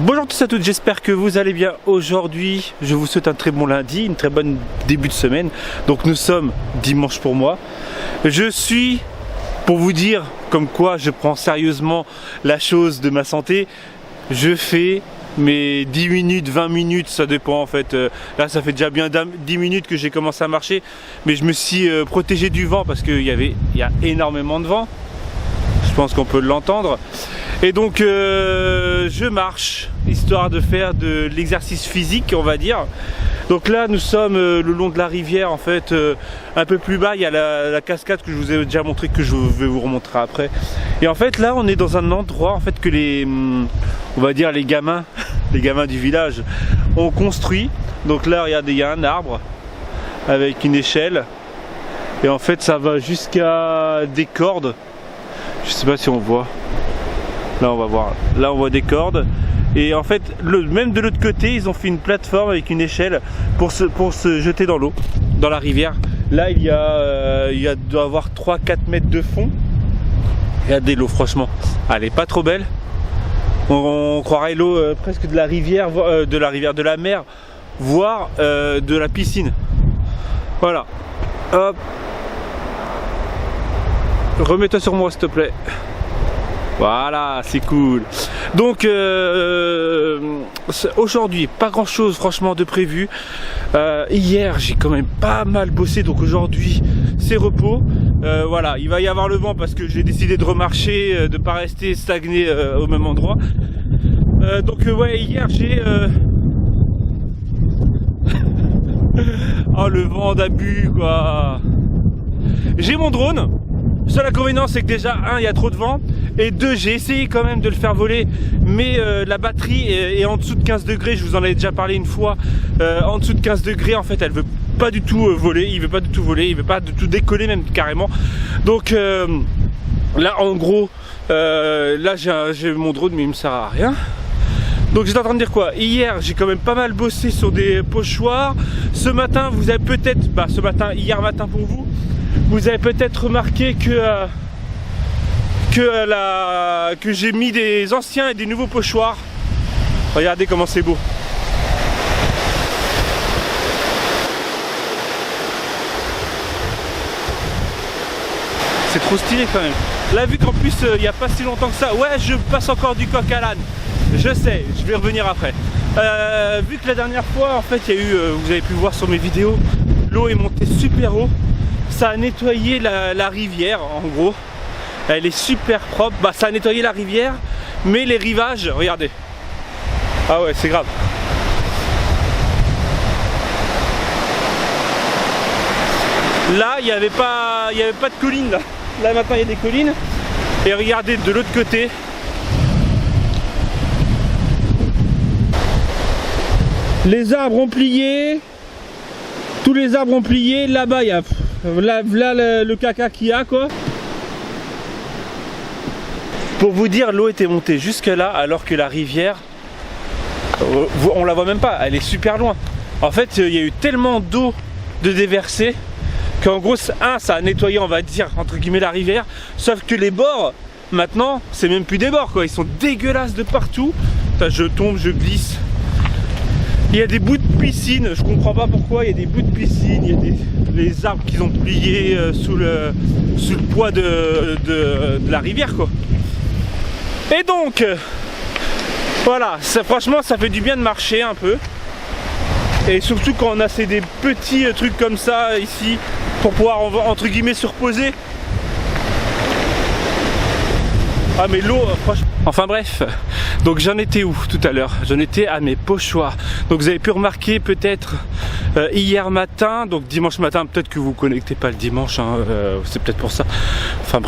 Bonjour à tous et à toutes, j'espère que vous allez bien. Aujourd'hui, je vous souhaite un très bon lundi, une très bonne début de semaine. Donc nous sommes dimanche pour moi. Je suis, pour vous dire comme quoi je prends sérieusement la chose de ma santé, je fais mes 10 minutes, 20 minutes, ça dépend en fait. Là ça fait déjà bien 10 minutes que j'ai commencé à marcher, mais je me suis protégé du vent parce qu'il y a énormément de vent. Je pense qu'on peut l'entendre. Et donc je marche, histoire de faire de l'exercice physique, on va dire. Donc là nous sommes le long de la rivière en fait, un peu plus bas il y a la cascade que je vous ai déjà montré, que je vais vous remontrer après. Et en fait là on est dans un endroit en fait que on va dire les gamins du village ont construit. Donc là regardez, il y a un arbre avec une échelle et en fait ça va jusqu'à des cordes. Je sais pas si on voit. Là on va voir, là on voit des cordes et en fait même de l'autre côté ils ont fait une plateforme avec une échelle pour se jeter dans l'eau, dans la rivière. Là il doit avoir 3-4 mètres de fond. Regardez l'eau, franchement elle est pas trop belle. On croirait l'eau presque de la rivière, de la mer, voire de la piscine. Voilà, hop, remets-toi sur moi s'il te plaît. Voilà, c'est cool. Donc aujourd'hui, pas grand chose franchement de prévu. Hier, j'ai quand même pas mal bossé, donc aujourd'hui, c'est repos. Voilà, il va y avoir le vent parce que j'ai décidé de remarcher, de pas rester stagné au même endroit. Donc ouais, hier j'ai... oh, le vent d'abus, quoi. J'ai mon drone. Le seul inconvénient c'est que déjà, un, il y a trop de vent, et deux, j'ai essayé quand même de le faire voler, mais la batterie est en dessous de 15 degrés, je vous en avais déjà parlé une fois, en dessous de 15 degrés en fait elle veut pas du tout voler, il veut pas du tout voler, il veut pas du tout décoller même carrément. Donc là en gros, là j'ai mon drone mais il me sert à rien. Donc j'étais en train de dire quoi, hier j'ai quand même pas mal bossé sur des pochoirs. Ce matin vous avez peut-être, hier matin pour vous, vous avez peut-être remarqué que j'ai mis des anciens et des nouveaux pochoirs. Regardez comment c'est beau. C'est trop stylé quand même. Là vu qu'en plus il n'y a pas si longtemps que ça, ouais je passe encore du coq à l'âne. Je sais, je vais revenir après. Vu que la dernière fois en fait il y a eu, vous avez pu voir sur mes vidéos, l'eau est montée super haut. Ça a nettoyé la rivière en gros. Elle est super propre. Bah ça a nettoyé la rivière, mais les rivages, regardez. Ah ouais, c'est grave. Là, il n'y avait pas de collines là. Là maintenant il y a des collines. Et regardez de l'autre côté. Les arbres ont plié. Tous les arbres ont plié. Là-bas, il y a là le caca qu'il y a quoi. Pour vous dire, l'eau était montée jusque là alors que la rivière, on la voit même pas, elle est super loin. En fait, il y a eu tellement d'eau de déversée qu'en gros, ça a nettoyé, on va dire, entre guillemets, la rivière. Sauf que les bords, maintenant, c'est même plus des bords quoi, ils sont dégueulasses de partout. Putain, je tombe, je glisse. Il y a des bouts de piscine, je comprends pas pourquoi, il y a des bouts de piscine, il y a les arbres qui ont plié sous le poids de la rivière quoi. Et donc, voilà, franchement ça fait du bien de marcher un peu. Et surtout quand on a des petits trucs comme ça ici, pour pouvoir entre guillemets se reposer. Ah mais l'eau, franchement... Enfin bref, donc j'en étais où tout à l'heure? J'en étais à mes pochoirs. Donc vous avez pu remarquer peut-être hier matin, donc dimanche matin, peut-être que vous ne connectez pas le dimanche, hein, c'est peut-être pour ça. Enfin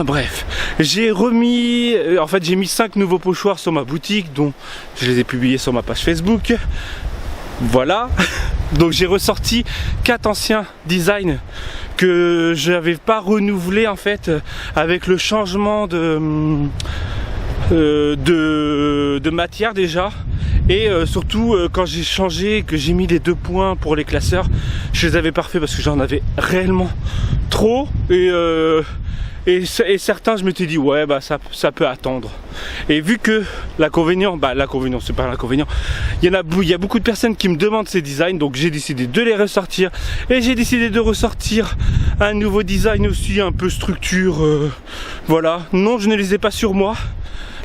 bref, j'ai remis, en fait j'ai mis 5 nouveaux pochoirs sur ma boutique, dont je les ai publiés sur ma page Facebook. Voilà, donc j'ai ressorti 4 anciens designs que je n'avais pas renouvelé en fait avec le changement de matière déjà, et surtout quand j'ai changé, que j'ai mis les 2 points pour les classeurs, je les avais pas refaits parce que j'en avais réellement trop, et Et certains, je m'étais dit, ouais, bah ça peut attendre. Et vu que l'inconvénient, l'inconvénient, c'est pas l'inconvénient, il y a beaucoup de personnes qui me demandent ces designs, donc j'ai décidé de les ressortir. Et j'ai décidé de ressortir un nouveau design aussi, un peu structure, voilà. Non, je ne les ai pas sur moi.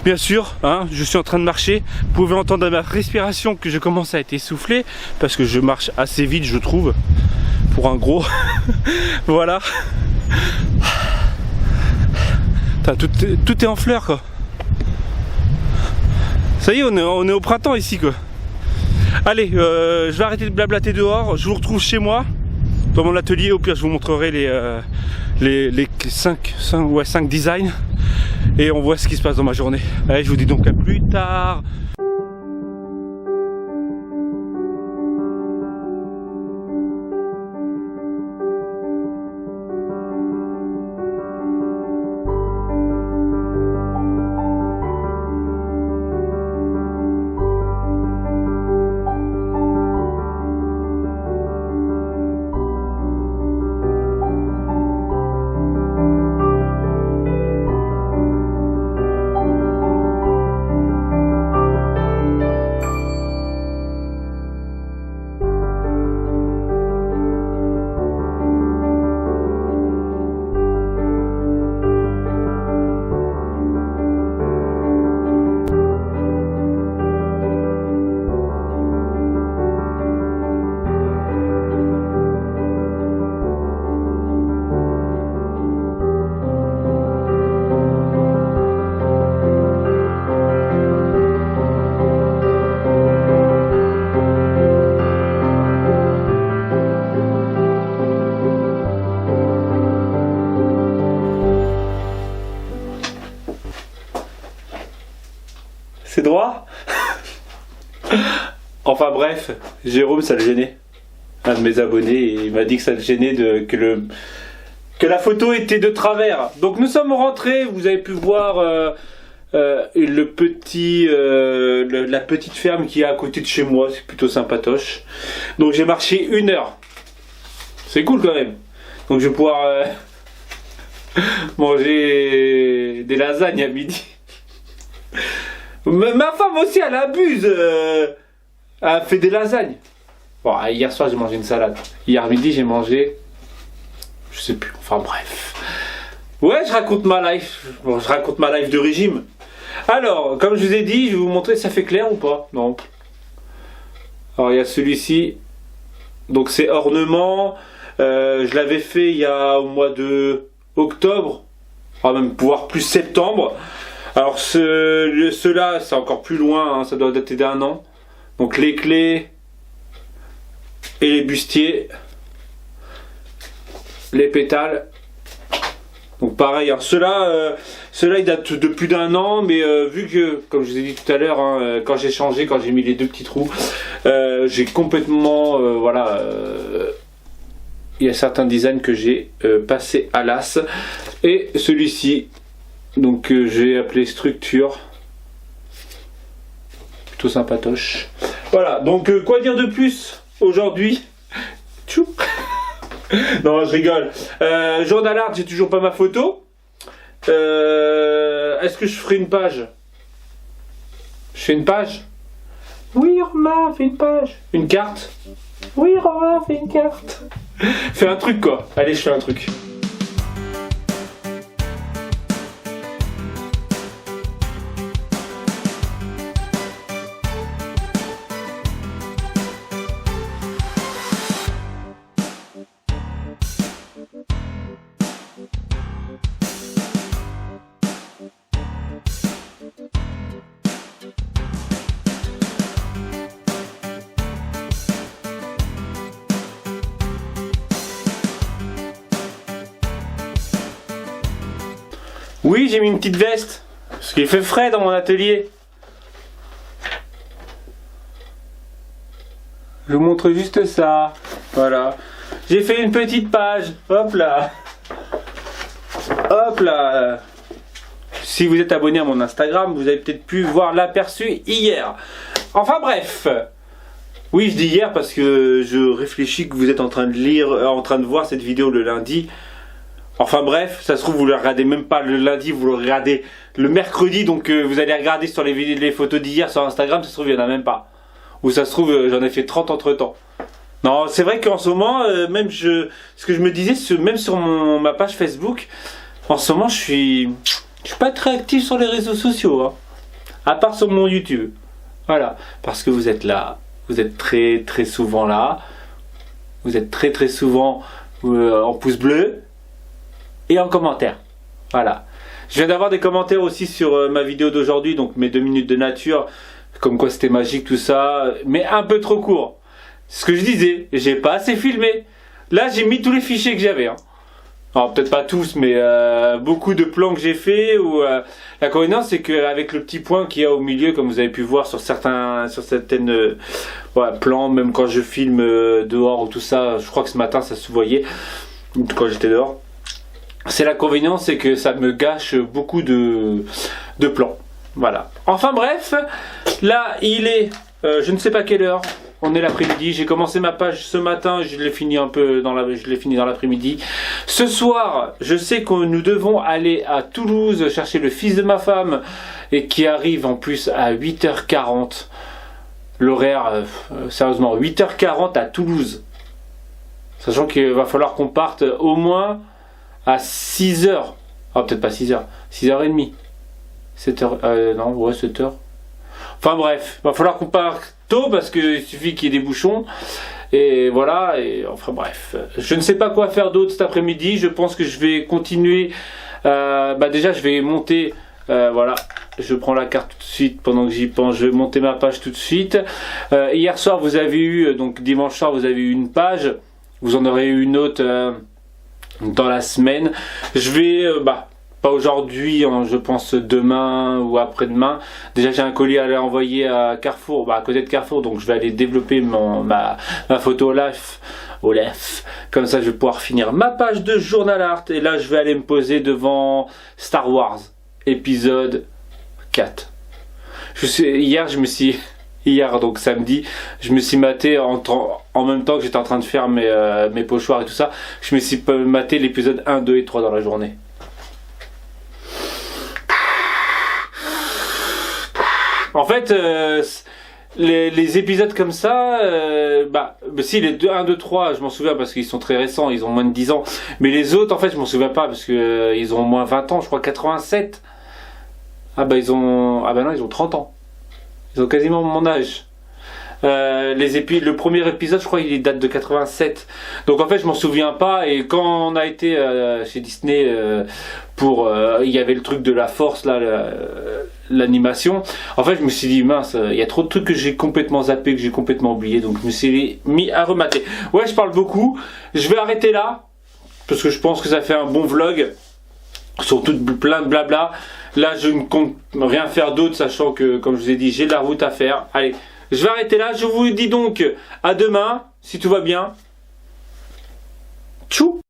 Bien sûr, hein, je suis en train de marcher. Vous pouvez entendre à ma respiration que je commence à être essoufflé, parce que je marche assez vite, je trouve, pour un gros. Voilà. Tout est en fleurs, quoi. Ça y est, on est au printemps ici, quoi. Allez, je vais arrêter de blablater dehors. Je vous retrouve chez moi, dans mon atelier. Au pire, je vous montrerai les 5 designs. Et on voit ce qui se passe dans ma journée. Allez, je vous dis donc à plus tard. C'est droit. Enfin bref, Jérôme, ça le gênait. Un de mes abonnés, il m'a dit que ça le gênait que la photo était de travers. Donc nous sommes rentrés, vous avez pu voir la petite ferme qui est à côté de chez moi, c'est plutôt sympatoche. Donc j'ai marché 1 heure. C'est cool quand même. Donc je vais pouvoir manger des lasagnes à midi. Ma femme aussi, elle abuse. Elle fait des lasagnes. Bon, hier soir, j'ai mangé une salade. Hier midi, j'ai mangé... Je sais plus. Enfin, bref. Ouais, je raconte ma life. Bon, je raconte ma life de régime. Alors, comme je vous ai dit, je vais vous montrer. Ça fait clair ou pas? Non. Alors, il y a celui-ci. Donc, c'est ornement. Je l'avais fait il y a au mois de octobre. On va même pouvoir plus septembre. Alors ceux-là, c'est encore plus loin, hein, ça doit dater d'1 an. Donc les clés et les bustiers, les pétales. Donc pareil, hein, ceux-là ils datent de plus d'1 an, mais vu que, comme je vous ai dit tout à l'heure, hein, quand j'ai changé, quand j'ai mis les 2 petits trous, j'ai complètement, voilà, il y a certains designs que j'ai passé à l'as. Et celui-ci, donc j'ai appelé structure, plutôt sympatoche. Voilà, donc quoi dire de plus aujourd'hui? Tchou. Non, je rigole. Journal art, j'ai toujours pas ma photo. Est-ce que je ferai une page? Je fais une page? Oui, Romain, fais une page. Une carte? Oui, Romain, fais une carte. Fais un truc, quoi. Allez, je fais un truc. Oui, j'ai mis une petite veste, parce qu'il fait frais dans mon atelier. Je vous montre juste ça. Voilà. J'ai fait une petite page. Hop là. Hop là. Si vous êtes abonné à mon Instagram, vous avez peut-être pu voir l'aperçu hier. Enfin bref. Oui, je dis hier parce que je réfléchis que vous êtes en train de lire, en train de voir cette vidéo le lundi. Enfin bref, ça se trouve vous le regardez même pas le lundi, vous le regardez le mercredi, donc vous allez regarder sur les photos d'hier sur Instagram, ça se trouve il y en a même pas. Ou ça se trouve j'en ai fait 30 entre temps. Non, c'est vrai qu'en ce moment, ce que je me disais, même sur ma page Facebook, en ce moment je suis pas très actif sur les réseaux sociaux, hein, à part sur mon YouTube. Voilà, parce que vous êtes là, vous êtes très très souvent là, vous êtes très très souvent en pouce bleu et en commentaire. Voilà. Je viens d'avoir des commentaires aussi sur ma vidéo d'aujourd'hui, donc mes 2 minutes de nature, comme quoi c'était magique tout ça, mais un peu trop court. Ce que je disais, j'ai pas assez filmé. Là j'ai mis tous les fichiers que j'avais. Hein. Alors peut-être pas tous, mais beaucoup de plans que j'ai fait. La coïncidence c'est qu'avec le petit point qu'il y a au milieu, comme vous avez pu voir sur certaines plans, même quand je filme dehors ou tout ça, je crois que ce matin ça se voyait quand j'étais dehors. C'est l'inconvénient, c'est que ça me gâche beaucoup de plans. Voilà. Enfin bref, là il est, je ne sais pas quelle heure. On est l'après-midi, j'ai commencé ma page ce matin, je l'ai fini dans l'après-midi. Ce soir, je sais que nous devons aller à Toulouse chercher le fils de ma femme et qui arrive en plus à 8h40. L'horaire, sérieusement, 8h40 à Toulouse. Sachant qu'il va falloir qu'on parte au moins à 6h. Ah, peut-être pas 6h, 6h30. 7h, non, ouais, 7h. Enfin bref, il va falloir qu'on parte tôt parce qu'il suffit qu'il y ait des bouchons. Et voilà, et enfin bref. Je ne sais pas quoi faire d'autre cet après-midi. Je pense que je vais continuer. Déjà, je vais monter. Voilà, je prends la carte tout de suite pendant que j'y pense. Je vais monter ma page tout de suite. Hier soir, vous avez eu, donc dimanche soir, vous avez eu une page. Vous en aurez eu une autre dans la semaine. Je vais, pas aujourd'hui, hein, je pense demain ou après-demain. Déjà j'ai un colis à aller envoyer à Carrefour, à côté de Carrefour, donc je vais aller développer ma photo au LEF. Comme ça je vais pouvoir finir ma page de journal art. Et là je vais aller me poser devant Star Wars épisode 4. Hier, donc samedi, je me suis maté en même temps que j'étais en train de faire mes pochoirs et tout ça. Je me suis maté l'épisode 1, 2 et 3 dans la journée. En fait, les épisodes comme ça, si les 1, 2, 3, je m'en souviens parce qu'ils sont très récents, ils ont moins de 10 ans. Mais les autres, en fait, je m'en souviens pas parce que ils ont moins 20 ans, je crois 87. Ils ont 30 ans. Ils ont quasiment mon âge. Le premier épisode, je crois, il date de 87. Donc en fait, je m'en souviens pas. Et quand on a été chez Disney il y avait le truc de la force là, l'animation. En fait, je me suis dit mince, il y a trop de trucs que j'ai complètement zappé, que j'ai complètement oublié. Donc je me suis mis à remater. Ouais, je parle beaucoup. Je vais arrêter là parce que je pense que ça fait un bon vlog. Surtout plein de blabla. Là, je ne compte rien faire d'autre, sachant que, comme je vous ai dit, j'ai de la route à faire. Allez. Je vais arrêter là, je vous dis donc à demain, si tout va bien. Tchou!